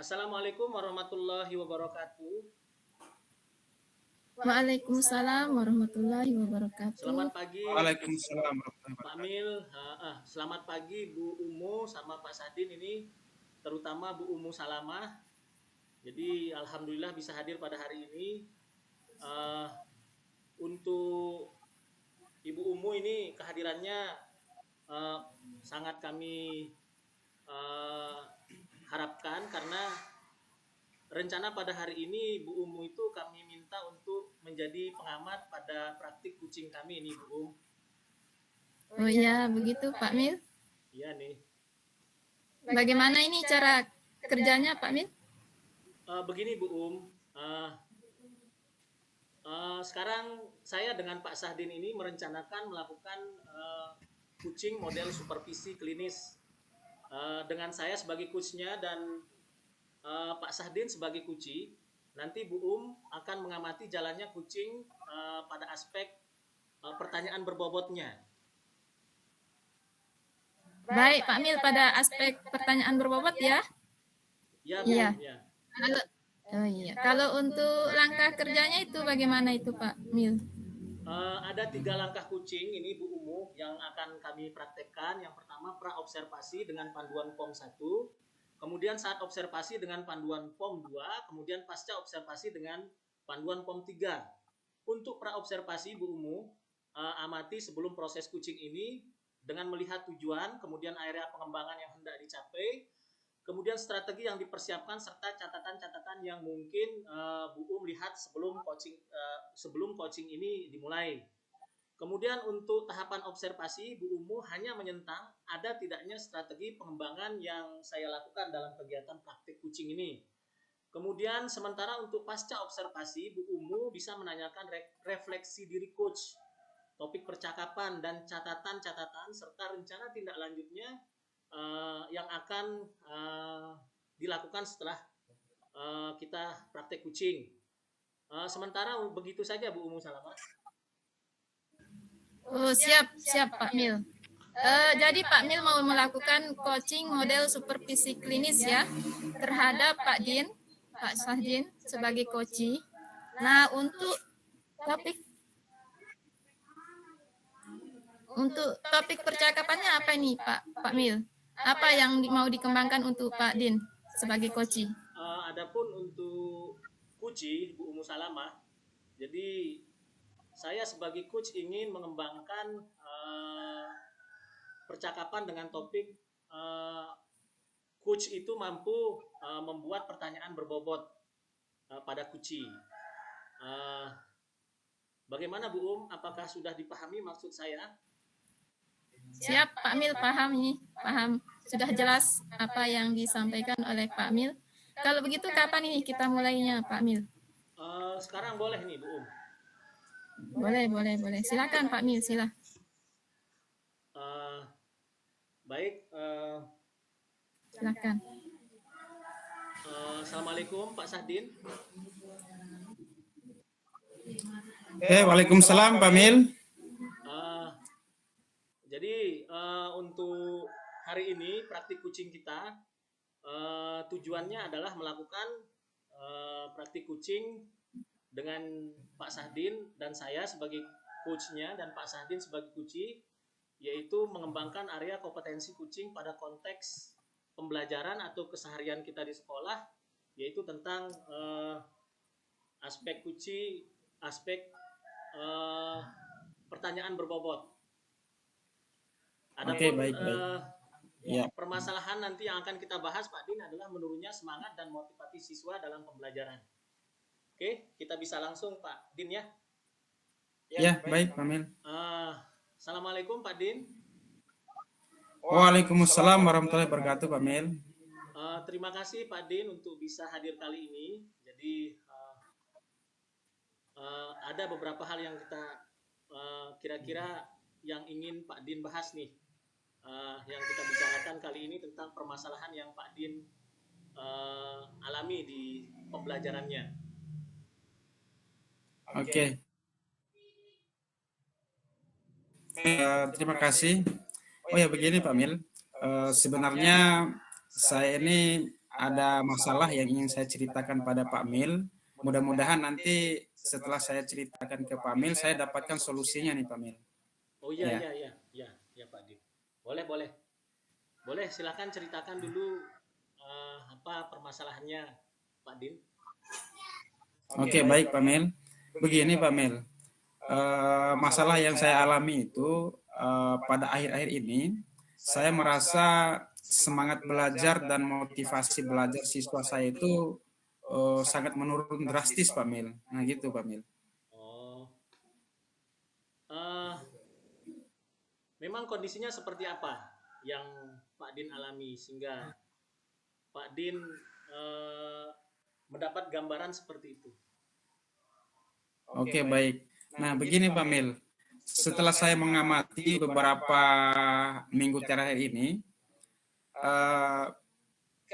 Assalamualaikum warahmatullahi wabarakatuh. Waalaikumsalam warahmatullahi wabarakatuh. Selamat pagi. Waalaikumsalam warahmatullahi Pak Mil. Selamat pagi Bu Umu sama Pak Sadin ini, terutama Bu Umu Salamah. Jadi alhamdulillah bisa hadir pada hari ini. Untuk Ibu Umu ini kehadirannya sangat kami harapkan karena rencana pada hari ini Bu Umu itu kami minta untuk menjadi pengamat pada praktik kucing kami ini Bu Um. Oh iya, begitu Pak Mil. Iya nih. Bagaimana ini cara kerjanya Pak Mil? Begini Bu Um, sekarang saya dengan Pak Sahdin ini merencanakan melakukan kucing model supervisi klinis dengan saya sebagai coachnya dan Pak Sahdin sebagai kuci. Nanti Bu akan mengamati jalannya kucing pada aspek pertanyaan berbobotnya. Baik Pak Mil, pada aspek pertanyaan berbobot ya? Ya Bu. Iya. Ya. Kalau untuk langkah kerjanya itu bagaimana itu Pak Mil? Ada 3 langkah kucing ini Bu Umu yang akan kami praktekkan. Yang pertama pra-observasi dengan panduan POM 1, kemudian saat observasi dengan panduan POM 2, kemudian pasca observasi dengan panduan POM 3. Untuk pra-observasi Bu Umu, amati sebelum proses kucing ini dengan melihat tujuan, kemudian area pengembangan yang hendak dicapai, kemudian strategi yang dipersiapkan serta catatan-catatan yang mungkin Bu lihat sebelum coaching ini dimulai. Kemudian untuk tahapan observasi, Bu Umu hanya menyentang ada tidaknya strategi pengembangan yang saya lakukan dalam kegiatan praktik kucing ini. Kemudian sementara untuk pasca observasi, Bu Umu bisa menanyakan refleksi diri coach, topik percakapan dan catatan-catatan serta rencana tindak lanjutnya yang akan dilakukan setelah kita praktek kucing. Sementara begitu saja Bu Umu Salamah. Oh siap Pak Mil. Jadi Pak Mil mau melakukan coaching model supervisi klinis ya terhadap Pak Sahdin sebagai coach. Nah untuk topik percakapannya apa ini Pak Mil? Apa yang mau dikembangkan untuk Pak Din sebagai coach? Adapun untuk kuci Bu Umu Salamah, jadi saya sebagai coach ingin mengembangkan percakapan dengan topik coach itu mampu membuat pertanyaan berbobot pada kuci. Bagaimana Bu Apakah sudah dipahami maksud saya? Siap Pak Mil, paham ini, paham. Sudah jelas apa yang disampaikan oleh Pak Mil. Kalau begitu kapan ini kita mulainya Pak Mil? Sekarang boleh nih Bu Boleh. Silakan Pak Mil, silakan. Baik. Silakan. Assalamualaikum Pak Sahdin. Waalaikumsalam Pak Mil. Jadi untuk hari ini praktik kucing kita tujuannya adalah melakukan praktik kucing dengan Pak Sahdin dan saya sebagai coachnya dan Pak Sahdin sebagai kuci, yaitu mengembangkan area kompetensi kucing pada konteks pembelajaran atau keseharian kita di sekolah, yaitu tentang aspek kuci, aspek pertanyaan berbobot. Adapun baik. permasalahan nanti yang akan kita bahas Pak Din adalah menurunnya semangat dan motivasi siswa dalam pembelajaran. Oke, kita bisa langsung Pak Din ya. Ya, baik Pak Mil. Assalamualaikum Pak Din. Waalaikumsalam warahmatullahi wabarakatuh Pak Mil. Terima kasih Pak Din untuk bisa hadir kali ini. Jadi ada beberapa hal yang kita kira-kira yang ingin Pak Din bahas nih. Yang kita bicarakan kali ini tentang permasalahan yang Pak Din alami di pembelajarannya. Oke. Terima kasih. Oh ya begini Pak Mil, sebenarnya saya ini ada masalah yang ingin saya ceritakan pada Pak Mil. Mudah-mudahan nanti setelah saya ceritakan ke Pak Mil, saya dapatkan solusinya nih Pak Mil. Oh iya, Ya. iya Pak Din. Boleh. Boleh, silakan ceritakan dulu apa permasalahannya, Pak Din. Oke, baik Pak Mil. Begini Pak Mil, masalah yang saya alami itu pada akhir-akhir ini, saya merasa semangat belajar dan motivasi belajar siswa saya itu sangat menurun drastis Pak Mil. Nah gitu Pak Mil. Oh, eh, memang kondisinya seperti apa yang Pak Din alami sehingga Pak Din mendapat gambaran seperti itu? Oke, baik. Nah, begini Pak Mil. Setelah saya mengamati beberapa minggu terakhir ini,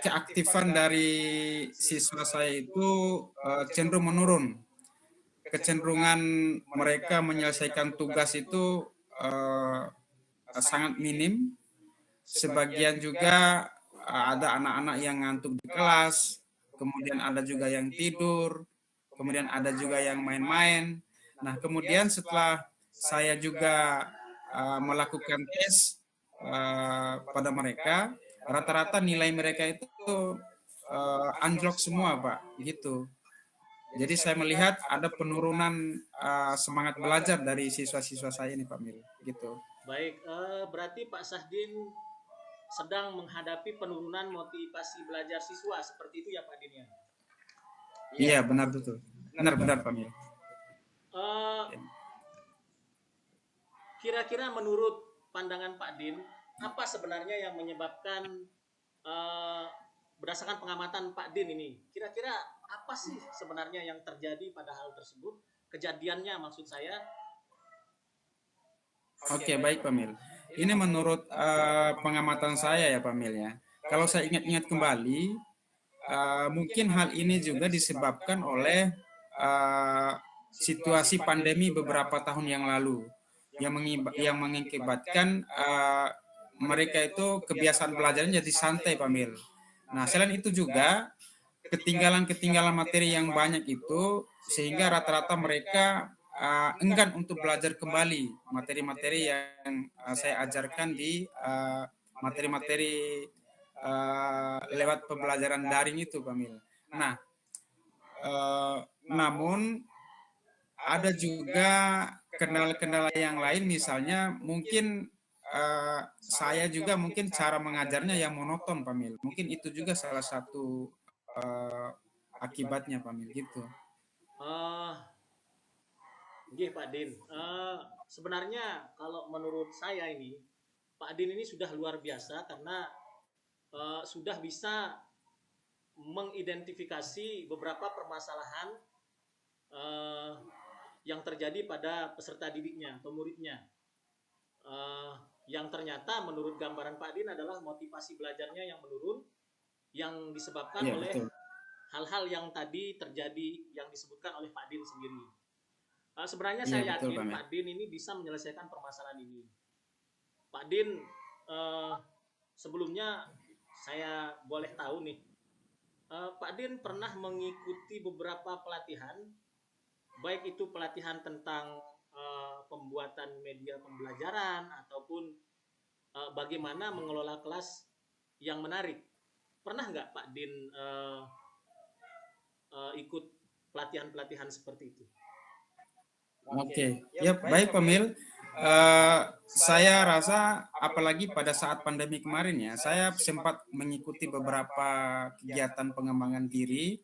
keaktifan dari siswa saya itu cenderung menurun. Kecenderungan mereka menyelesaikan tugas itu sangat minim. Sebagian juga ada anak-anak yang ngantuk di kelas, kemudian ada juga yang tidur, kemudian ada juga yang main-main. Nah, kemudian setelah saya juga melakukan tes pada mereka, rata-rata nilai mereka itu anjlok semua, Pak, gitu. Jadi saya melihat ada penurunan semangat belajar dari siswa-siswa saya ini, Pak Mil, gitu. Baik, berarti Pak Sahdin sedang menghadapi penurunan motivasi belajar siswa, seperti itu ya Pak Din ya? Iya, benar betul. Benar Pak Mil. Kira-kira menurut pandangan Pak Din, apa sebenarnya yang menyebabkan berdasarkan pengamatan Pak Din ini, kira-kira apa sih sebenarnya yang terjadi pada hal tersebut? Kejadiannya maksud saya. Oke, baik Pak Mil. Ini menurut pengamatan saya ya Pak Mil ya. Kalau saya ingat-ingat kembali, mungkin hal ini juga disebabkan oleh situasi pandemi beberapa tahun yang lalu yang mengakibatkan mereka itu kebiasaan belajarnya jadi santai Pak Mil. Nah, selain itu juga ketinggalan materi yang banyak itu sehingga rata-rata mereka enggan untuk belajar kembali materi-materi yang saya ajarkan di materi-materi lewat pembelajaran daring itu, Pak Mil. Nah, namun ada juga kendala-kendala yang lain, misalnya mungkin saya juga mungkin cara mengajarnya yang monoton, Pak Mil. Mungkin itu juga salah satu akibatnya, Pak Mil, gitu. Pak Din, sebenarnya kalau menurut saya ini, Pak Din ini sudah luar biasa karena sudah bisa mengidentifikasi beberapa permasalahan yang terjadi pada peserta didiknya atau muridnya. Yang ternyata menurut gambaran Pak Din adalah motivasi belajarnya yang menurun, yang disebabkan oleh hal-hal yang tadi terjadi yang disebutkan oleh Pak Din sendiri. Sebenarnya saya yakin Pak Din ini bisa menyelesaikan permasalahan ini. Pak Din, sebelumnya saya boleh tahu nih, Pak Din pernah mengikuti beberapa pelatihan, baik itu pelatihan tentang pembuatan media pembelajaran ataupun bagaimana mengelola kelas yang menarik. Pernah nggak Pak Din ikut pelatihan-pelatihan seperti itu? Oke, ya baik Pak Mil. Saya rasa apalagi pada saat pandemi kemarin ya, saya sempat mengikuti beberapa kegiatan pengembangan diri.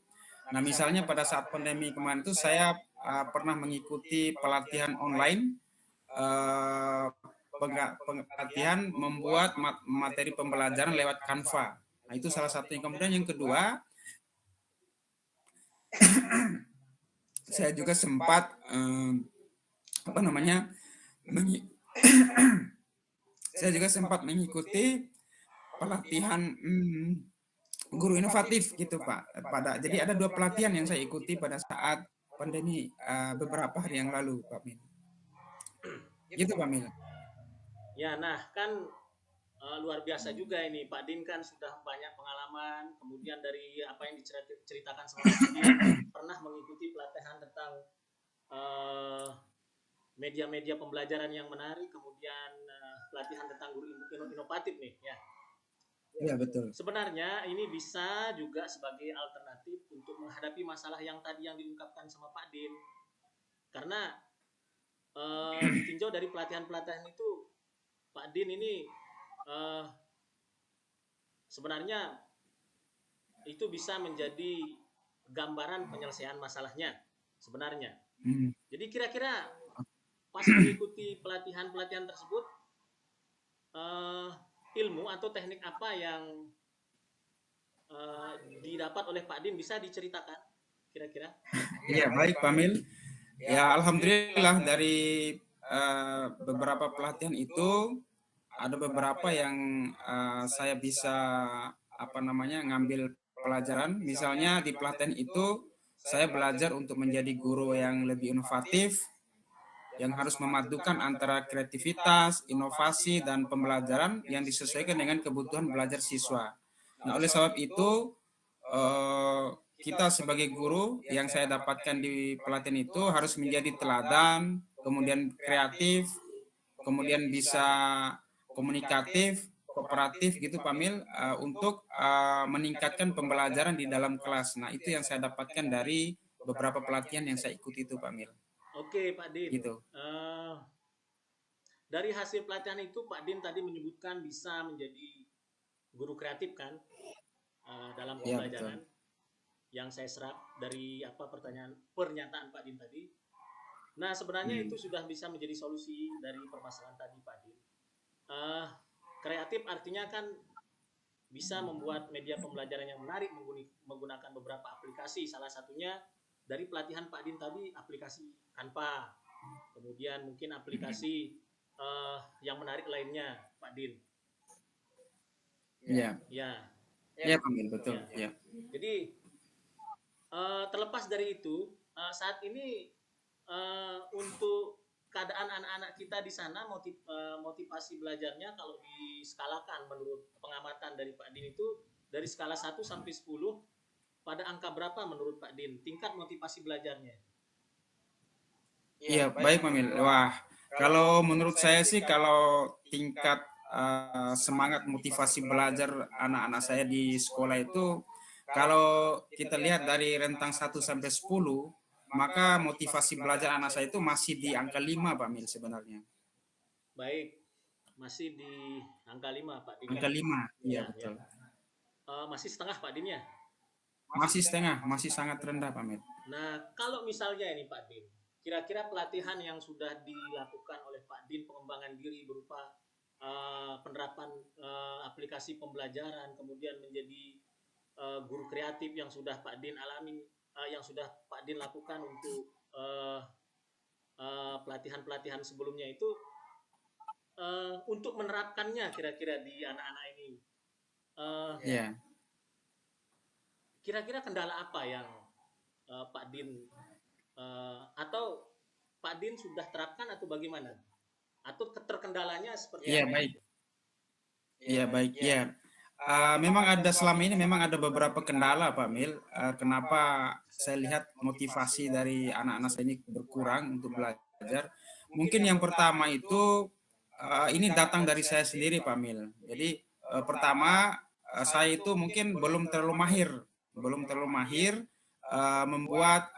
Nah, misalnya pada saat pandemi kemarin itu saya pernah mengikuti pelatihan online, pelatihan membuat materi pembelajaran lewat Canva. Nah, itu salah satunya. Kemudian yang kedua, saya juga sempat saya juga sempat mengikuti pelatihan guru inovatif gitu Pak. Jadi ada 2 pelatihan yang saya ikuti pada saat pandemi beberapa hari yang lalu Pak Mil. Gitu Pak Mil. Ya, nah kan luar biasa juga ini. Pak Din kan sudah banyak pengalaman, kemudian dari apa yang diceritakan sama Pak Din, pernah mengikuti pelatihan tentang media-media pembelajaran yang menarik, kemudian pelatihan tentang guru inovatif nih ya. Iya, betul. Sebenarnya ini bisa juga sebagai alternatif untuk menghadapi masalah yang tadi yang diungkapkan sama Pak Din. Karena ditinjau dari pelatihan-pelatihan itu, Pak Din ini sebenarnya itu bisa menjadi gambaran penyelesaian masalahnya sebenarnya. Jadi kira-kira pas mengikuti pelatihan-pelatihan tersebut, ilmu atau teknik apa yang didapat oleh Pak Din bisa diceritakan kira-kira? Iya, baik Pak Mil. Ya, alhamdulillah dari beberapa pelatihan itu ada beberapa yang saya bisa ngambil pelajaran. Misalnya di pelatihan itu saya belajar untuk menjadi guru yang lebih inovatif, yang harus memadukan antara kreativitas, inovasi, dan pembelajaran yang disesuaikan dengan kebutuhan belajar siswa. Nah, oleh sebab itu, kita sebagai guru yang saya dapatkan di pelatihan itu harus menjadi teladan, kemudian kreatif, kemudian bisa komunikatif, kooperatif gitu Pak Mil, untuk meningkatkan pembelajaran di dalam kelas. Nah, itu yang saya dapatkan dari beberapa pelatihan yang saya ikuti itu Pak Mil. Oke Pak Din. Gitu. Dari hasil pelatihan itu Pak Din tadi menyebutkan bisa menjadi guru kreatif kan dalam pembelajaran. Ya, yang saya serap dari pernyataan Pak Din tadi. Nah, sebenarnya itu sudah bisa menjadi solusi dari permasalahan tadi Pak Din. Kreatif artinya kan bisa membuat media pembelajaran yang menarik menggunakan beberapa aplikasi. Salah satunya dari pelatihan Pak Din tadi, aplikasi Canva. Kemudian mungkin aplikasi yang menarik lainnya, Pak Din. Iya. Ya. Iya, Pak Din, betul. Ya. Jadi terlepas dari itu, saat ini untuk keadaan anak-anak kita di sana, motivasi belajarnya kalau diskalakan menurut pengamatan dari Pak Din itu dari skala 1 sampai 10, pada angka berapa menurut Pak Din tingkat motivasi belajarnya? Iya, baik Pak Mil. Wah, kalau menurut saya sih kalau tingkat semangat motivasi belajar anak-anak saya di sekolah itu, kalau kita lihat dari rentang 1 sampai 10, maka motivasi belajar anak saya itu masih di angka 5 Pak Mil sebenarnya. Baik, masih di angka 5 Pak Din. Angka 5, iya betul. Masih setengah Pak Din ya? Masih setengah, masih sangat rendah Pak Mil. Nah, kalau misalnya ini Pak Din, kira-kira pelatihan yang sudah dilakukan oleh Pak Din, pengembangan diri berupa penerapan aplikasi pembelajaran, kemudian menjadi guru kreatif yang sudah Pak Din alami, yang sudah Pak Din lakukan untuk pelatihan-pelatihan sebelumnya itu, untuk menerapkannya kira-kira di anak-anak ini, kira-kira kendala apa yang Pak Din atau Pak Din sudah terapkan atau bagaimana? Atau terkendalanya seperti apa? Baik. Iya, baik. Iya. Memang ada selama ini memang ada beberapa kendala Pak Mil. Kenapa saya lihat motivasi dari anak-anak saya ini berkurang untuk belajar? Mungkin yang pertama itu ini datang dari saya sendiri Pak Mil. Jadi pertama saya itu mungkin belum terlalu mahir membuat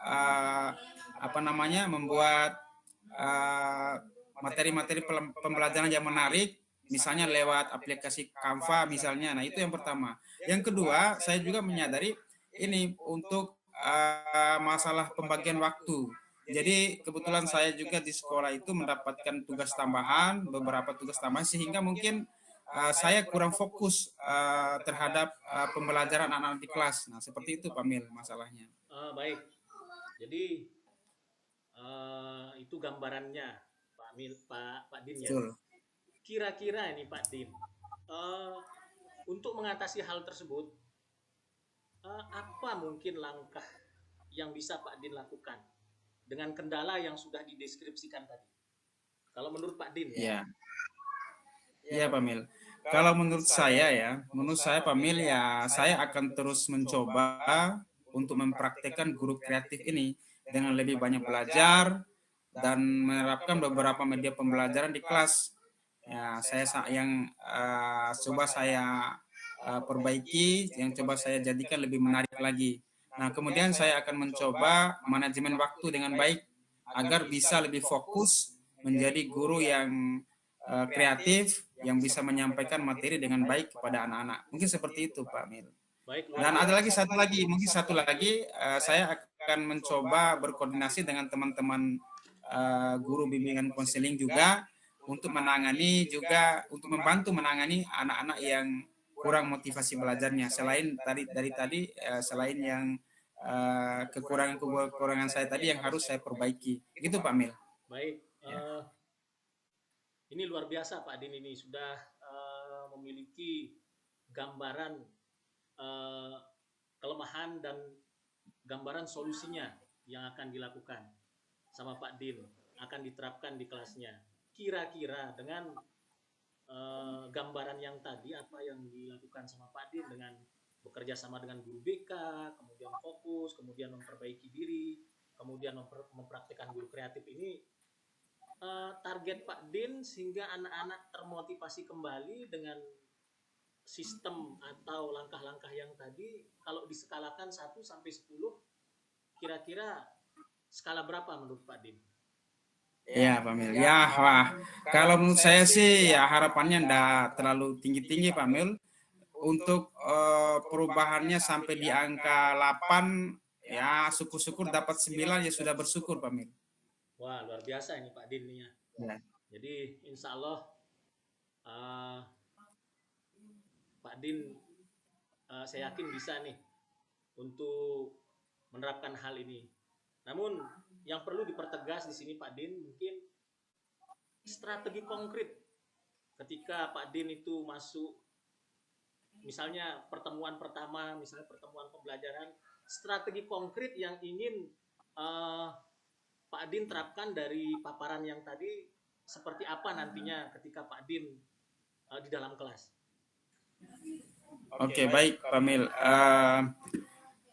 materi-materi pembelajaran yang menarik, misalnya lewat aplikasi Canva misalnya. Nah, itu yang pertama. Yang kedua, saya juga menyadari ini untuk masalah pembagian waktu. Jadi kebetulan saya juga di sekolah itu mendapatkan beberapa tugas tambahan, sehingga mungkin saya kurang fokus terhadap pembelajaran anak-anak di kelas. Nah, seperti itu Pak Mil masalahnya. Baik. Jadi itu gambarannya Pak Din ya. Kira-kira ini Pak Din, untuk mengatasi hal tersebut, apa mungkin langkah yang bisa Pak Din lakukan dengan kendala yang sudah dideskripsikan tadi? Kalau menurut Pak Din ya. Iya Pak Mil. Kalau menurut saya Pak Mil ya saya akan terus mencoba untuk mempraktekkan guru kreatif ini dengan lebih banyak belajar dan menerapkan beberapa media pembelajaran di kelas. Ya, yang coba saya perbaiki, yang coba saya jadikan lebih menarik lagi. Nah, kemudian saya akan mencoba manajemen waktu dengan baik agar bisa lebih fokus menjadi guru yang kreatif yang bisa menyampaikan materi dengan baik kepada anak-anak. Mungkin seperti itu, Pak Mil. Baik, luar Dan ada biasa. mungkin satu lagi, saya akan mencoba berkoordinasi dengan teman-teman guru bimbingan konseling juga untuk membantu menangani anak-anak yang kurang motivasi belajarnya. Selain selain yang kekurangan saya tadi yang harus saya perbaiki. Gitu Pak Mil. Baik, Ya. ini luar biasa Pak Din, ini sudah memiliki gambaran kelemahan dan gambaran solusinya yang akan dilakukan sama Pak Din, akan diterapkan di kelasnya. Kira-kira dengan gambaran yang tadi, apa yang dilakukan sama Pak Din dengan bekerja sama dengan guru BK, kemudian fokus, kemudian memperbaiki diri, kemudian mempraktikkan guru kreatif ini, target Pak Din sehingga anak-anak termotivasi kembali dengan sistem atau langkah-langkah yang tadi, kalau diskalakan 1 sampai 10, kira-kira skala berapa menurut Pak Din? Ya, Pak Mil. Ya, wah. Kalau menurut saya sih ya harapannya enggak terlalu tinggi-tinggi, Pak Mil. Untuk perubahannya sampai di angka 8, ya syukur-syukur dapat 9 ya sudah bersyukur, Pak Mil. Wah, luar biasa ini Pak Din ya. Jadi insya Allah Pak Din, saya yakin bisa nih untuk menerapkan hal ini. Namun yang perlu dipertegas di sini Pak Din, mungkin strategi konkret ketika Pak Din itu masuk, misalnya pertemuan pertama, misalnya pertemuan pembelajaran, strategi konkret yang ingin Pak Din terapkan dari paparan yang tadi, seperti apa nantinya ketika Pak Din di dalam kelas? Oke, baik Pak Mil.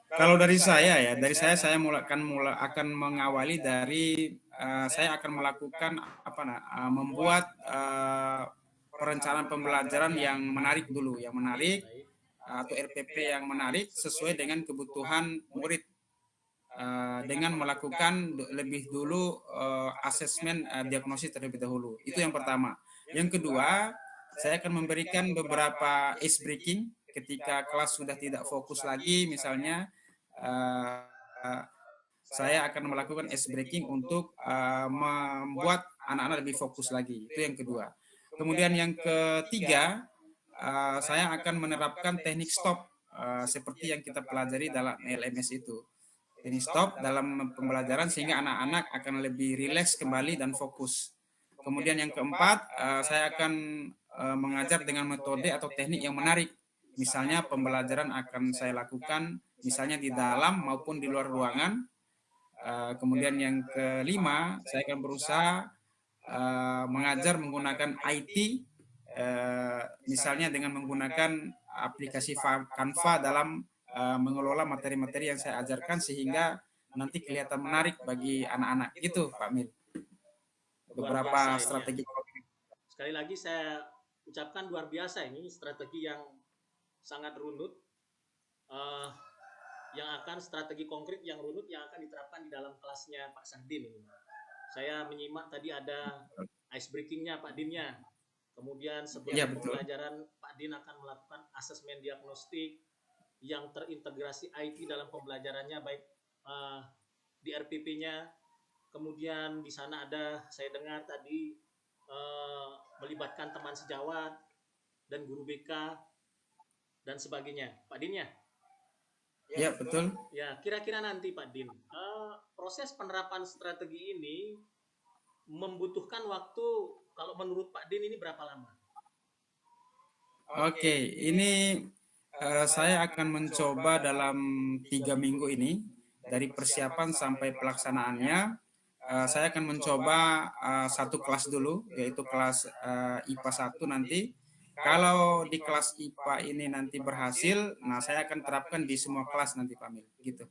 Kalau dari saya akan mengawali dari saya akan melakukan membuat perencanaan pembelajaran yang menarik dulu, atau RPP yang menarik sesuai dengan kebutuhan murid, dengan melakukan lebih dulu asesmen diagnosis terlebih dahulu. Itu yang pertama. Yang kedua, saya akan memberikan beberapa ice breaking ketika kelas sudah tidak fokus lagi, misalnya saya akan melakukan ice breaking untuk membuat anak-anak lebih fokus lagi. Itu yang kedua. Kemudian yang ketiga, saya akan menerapkan teknik stop seperti yang kita pelajari dalam LMS itu. Teknik stop dalam pembelajaran sehingga anak-anak akan lebih rileks kembali dan fokus. Kemudian yang keempat, saya akan mengajar dengan metode atau teknik yang menarik. Misalnya pembelajaran akan saya lakukan misalnya di dalam maupun di luar ruangan. Kemudian yang kelima, saya akan berusaha mengajar menggunakan IT, misalnya dengan menggunakan aplikasi Canva dalam mengelola materi-materi yang saya ajarkan sehingga nanti kelihatan menarik bagi anak-anak. Gitu Pak Mil. Beberapa strategi. Sekali lagi saya ucapkan luar biasa, ini strategi yang sangat runut, strategi konkret yang runut yang akan diterapkan di dalam kelasnya Pak Sahdin ini. Saya menyimak tadi ada ice breakingnya Pak Dinnya, kemudian sebelum pembelajaran Pak Din akan melakukan asesmen diagnostik yang terintegrasi IT dalam pembelajarannya, baik di RPP-nya, kemudian di sana ada, saya dengar tadi melibatkan teman sejawat dan guru BK dan sebagainya. Pak Din ya? Ya, betul. Ya, kira-kira nanti Pak Din, proses penerapan strategi ini membutuhkan waktu, kalau menurut Pak Din ini berapa lama? Oke, ini saya akan mencoba dalam 3 minggu ini, dari persiapan sampai pelaksanaannya. Saya akan mencoba satu kelas dulu, yaitu kelas IPA 1 nanti. kalau di kelas IPA ini nanti berhasil, nah saya akan terapkan di semua kelas nanti Pak Mil, gitu.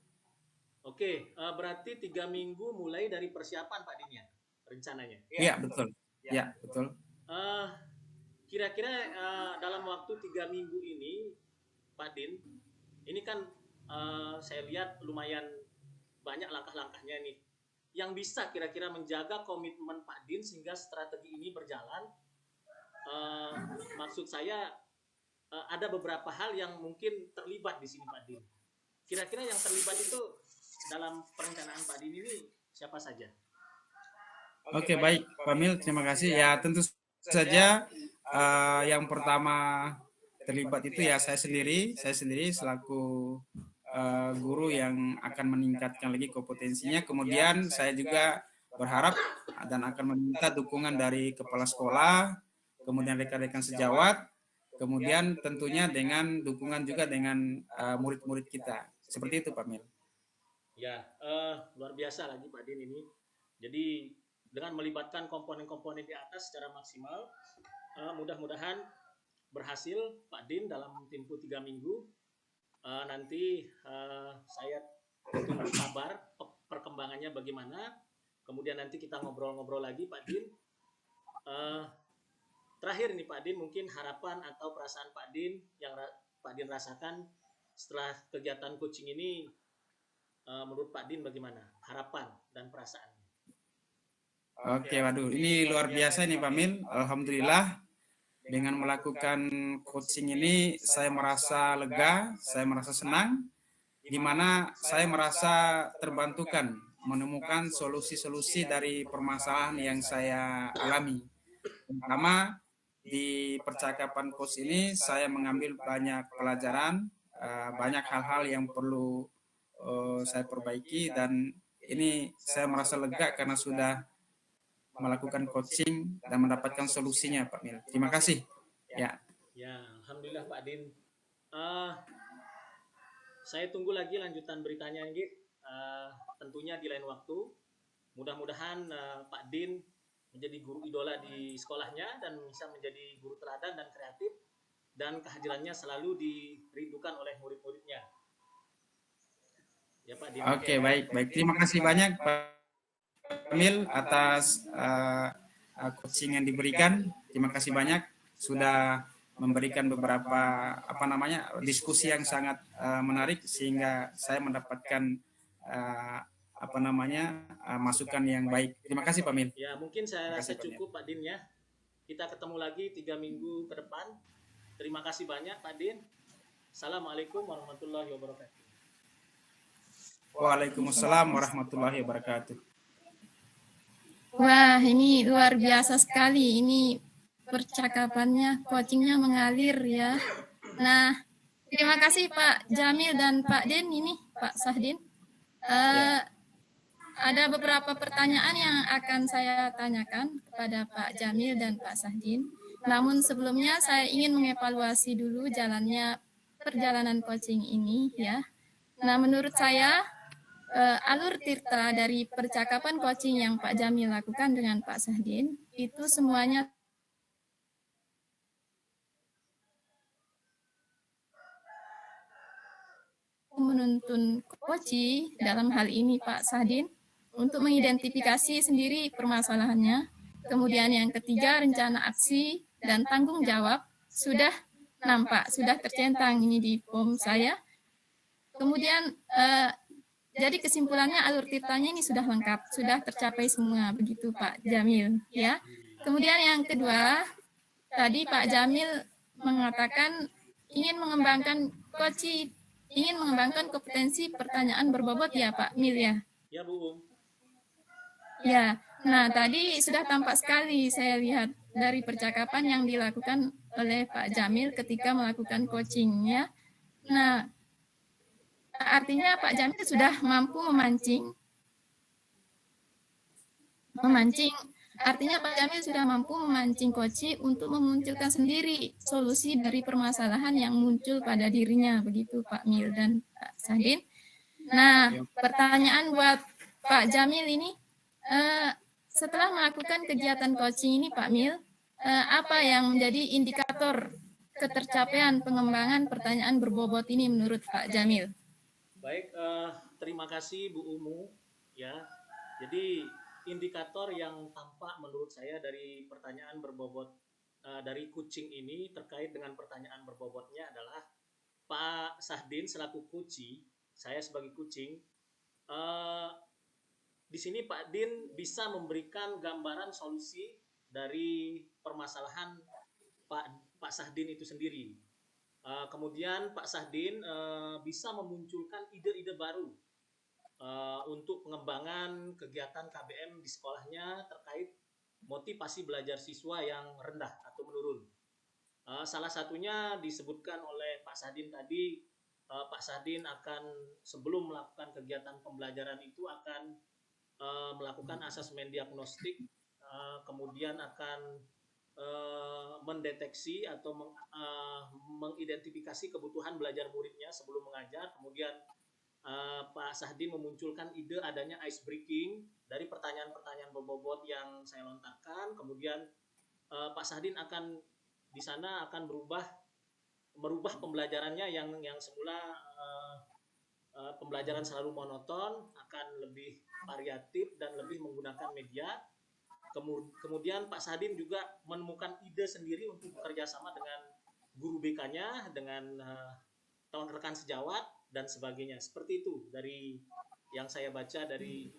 Oke, berarti 3 minggu mulai dari persiapan Pak Din ya, rencananya. Iya, betul. Ya, betul. Eh, Kira-kira dalam waktu 3 minggu ini, Pak Din, ini kan saya lihat lumayan banyak langkah-langkahnya nih. Yang bisa kira-kira menjaga komitmen Pak Din sehingga strategi ini berjalan. Maksud saya ada beberapa hal yang mungkin terlibat di sini Pak Din. Kira-kira yang terlibat itu dalam perencanaan Pak Din ini siapa saja? Oke, baik Pak Mil, terima kasih. Ya, tentu saja yang pertama terlibat itu ya saya sendiri selaku guru yang akan meningkatkan lagi kompetensinya. Kemudian saya juga berharap dan akan meminta dukungan dari kepala sekolah, kemudian rekan-rekan sejawat, kemudian tentunya dengan dukungan juga dengan murid-murid kita. Seperti itu Pak Mil. Ya, luar biasa lagi Pak Din ini. Jadi dengan melibatkan komponen-komponen di atas secara maksimal, mudah-mudahan berhasil Pak Din dalam tempo 3 minggu. Nanti saya tunggu kabar perkembangannya bagaimana. Kemudian nanti kita ngobrol-ngobrol lagi Pak Din. Terakhir nih Pak Din, mungkin harapan atau perasaan Pak Din yang Pak Din rasakan setelah kegiatan coaching ini, menurut Pak Din bagaimana harapan dan perasaannya? Oke, waduh, ini luar biasa nih Pak Mil. Alhamdulillah dengan melakukan coaching ini saya merasa lega, saya merasa senang, di mana saya merasa terbantukan menemukan solusi-solusi dari permasalahan yang saya alami. Pertama, di percakapan coach ini saya mengambil banyak pelajaran, banyak hal-hal yang perlu saya perbaiki, dan ini saya merasa lega karena sudah melakukan coaching dan mendapatkan solusinya Pak Mil. Terima kasih. Ya. Ya, alhamdulillah Pak Din. Saya tunggu lagi lanjutan beritanya ini. Tentunya di lain waktu. Mudah-mudahan Pak Din menjadi guru idola di sekolahnya dan bisa menjadi guru teladan dan kreatif, dan kehadirannya selalu dirindukan oleh murid-muridnya. Ya Pak Din. Oke, baik. Terima kasih banyak Pak Mil atas coaching yang diberikan. Terima kasih banyak sudah memberikan beberapa diskusi yang sangat menarik sehingga saya mendapatkan masukan yang baik. Terima kasih Pak Mil. Ya, mungkin saya rasa cukup Pak Din ya. Kita ketemu lagi 3 minggu ke depan. Terima kasih banyak Pak Din. Assalamualaikum warahmatullahi wabarakatuh. Waalaikumsalam warahmatullahi wabarakatuh. Wah, ini luar biasa sekali. Ini percakapannya, coachingnya mengalir ya. Nah, terima kasih Pak Jamil dan Pak Din ini, Pak Sahdin. Ada beberapa pertanyaan yang akan saya tanyakan kepada Pak Jamil dan Pak Sahdin. Namun sebelumnya saya ingin mengevaluasi dulu jalannya perjalanan coaching ini ya. Nah, menurut saya alur tirta dari percakapan coaching yang Pak Jamil lakukan dengan Pak Sahdin itu semuanya menuntun coach dalam hal ini Pak Sahdin untuk mengidentifikasi sendiri permasalahannya. Kemudian yang ketiga, rencana aksi dan tanggung jawab sudah nampak, sudah tercentang ini di form saya. Kemudian jadi kesimpulannya alur tirtanya ini sudah lengkap, sudah tercapai semua, begitu Pak Jamil ya. Kemudian yang kedua, tadi Pak Jamil mengatakan ingin mengembangkan kompetensi pertanyaan berbobot ya Pak Mil ya. Ya Bu. Ya, nah tadi sudah tampak sekali saya lihat dari percakapan yang dilakukan oleh Pak Jamil ketika melakukan coaching ya. Nah, artinya Pak Jamil sudah mampu memancing. Artinya Pak Jamil sudah mampu memancing coach untuk memunculkan sendiri solusi dari permasalahan yang muncul pada dirinya, begitu Pak Mil dan Pak Sahdin. Nah, pertanyaan buat Pak Jamil ini, setelah melakukan kegiatan coaching ini Pak Mil, apa yang menjadi indikator ketercapaian pengembangan pertanyaan berbobot ini menurut Pak Jamil? Baik, terima kasih Bu Umu. Ya, jadi indikator yang tampak menurut saya dari pertanyaan berbobot dari kucing ini terkait dengan pertanyaan berbobotnya adalah Pak Sahdin selaku kuci, saya sebagai kucing. Di sini Pak Din bisa memberikan gambaran solusi dari permasalahan Pak Sahdin itu sendiri. Kemudian Pak Sahdin bisa memunculkan ide-ide baru untuk pengembangan kegiatan KBM di sekolahnya terkait motivasi belajar siswa yang rendah atau menurun. Salah satunya disebutkan oleh Pak Sahdin tadi, Pak Sahdin akan sebelum melakukan kegiatan pembelajaran itu akan melakukan asesmen diagnostik, kemudian akan mendeteksi atau mengidentifikasi kebutuhan belajar muridnya sebelum mengajar. Kemudian Pak Sahdin memunculkan ide adanya ice breaking dari pertanyaan-pertanyaan berbobot yang saya lontarkan. Kemudian Pak Sahdin akan di sana akan merubah pembelajarannya yang semula pembelajaran selalu monoton akan lebih variatif dan lebih menggunakan media. Kemudian Pak Sahdin juga menemukan ide sendiri untuk bekerja sama dengan guru BK-nya, dengan rekan sejawat dan sebagainya. Seperti itu dari yang saya baca dari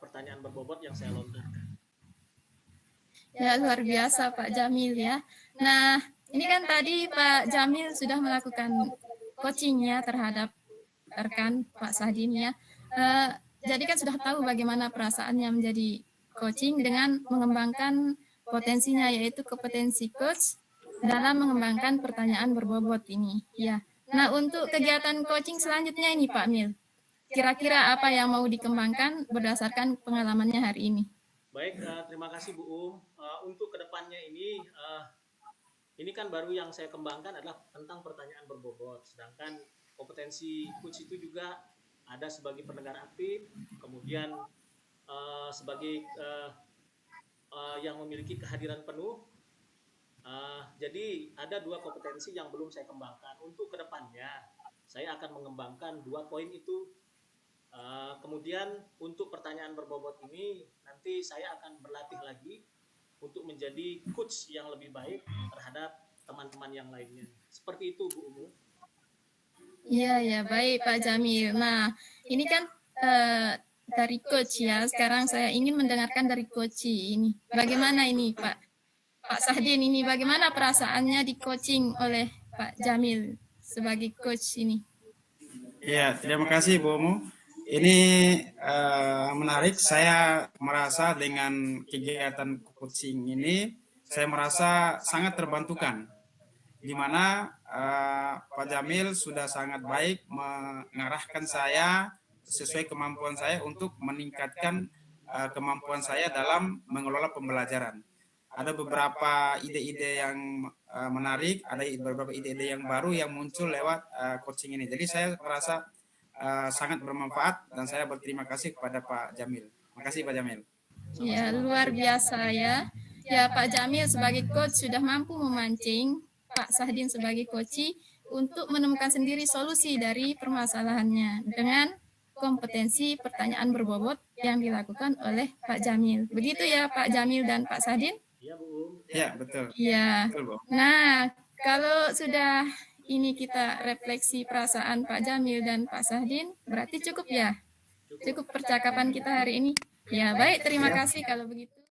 pertanyaan berbobot yang saya lontarkan. Ya, luar biasa Pak Jamil ya. Nah, ini kan tadi Pak Jamil sudah melakukan coaching ya terhadap rekan Pak Sahdin ya. Jadi kan sudah tahu bagaimana perasaannya menjadi coaching dengan mengembangkan potensinya, yaitu kompetensi coach dalam mengembangkan pertanyaan berbobot ini. Ya. Nah, untuk kegiatan coaching selanjutnya ini Pak Mil, kira-kira apa yang mau dikembangkan berdasarkan pengalamannya hari ini? Baik, terima kasih Bu untuk kedepannya ini kan baru yang saya kembangkan adalah tentang pertanyaan berbobot. Sedangkan kompetensi coach itu juga ada sebagai pendengar aktif, kemudian sebagai yang memiliki kehadiran penuh. Jadi ada dua kompetensi yang belum saya kembangkan. Untuk kedepannya saya akan mengembangkan 2 poin itu. Kemudian untuk pertanyaan berbobot ini nanti saya akan berlatih lagi untuk menjadi coach yang lebih baik terhadap teman-teman yang lainnya. Seperti itu Bu Umu. Iya, ya, baik Pak Jamil. Nah, ini kan dari coach ya. Sekarang saya ingin mendengarkan dari coach ini. Bagaimana ini Pak Sahdin ini? Bagaimana perasaannya di coaching oleh Pak Jamil sebagai coach ini? Ya, terima kasih Bu Umu. Ini menarik. Saya merasa dengan kegiatan coaching ini, saya merasa sangat terbantukan. Di mana Pak Jamil sudah sangat baik mengarahkan saya sesuai kemampuan saya untuk meningkatkan kemampuan saya dalam mengelola pembelajaran. Ada beberapa ide-ide yang menarik, ada beberapa ide-ide yang baru yang muncul lewat coaching ini. Jadi saya merasa sangat bermanfaat dan saya berterima kasih kepada Pak Jamil. Terima kasih Pak Jamil. Ya, luar biasa ya. Ya, Pak Jamil sebagai coach sudah mampu memancing Pak Sahdin sebagai coach untuk menemukan sendiri solusi dari permasalahannya dengan kompetensi pertanyaan berbobot yang dilakukan oleh Pak Jamil. Begitu ya Pak Jamil dan Pak Sahdin? Iya Bu. Ya, betul. Iya. Betul, Bu. Nah, kalau sudah ini kita refleksi perasaan Pak Jamil dan Pak Sahdin, berarti cukup ya? Cukup percakapan kita hari ini? Ya, baik, terima kasih kalau begitu.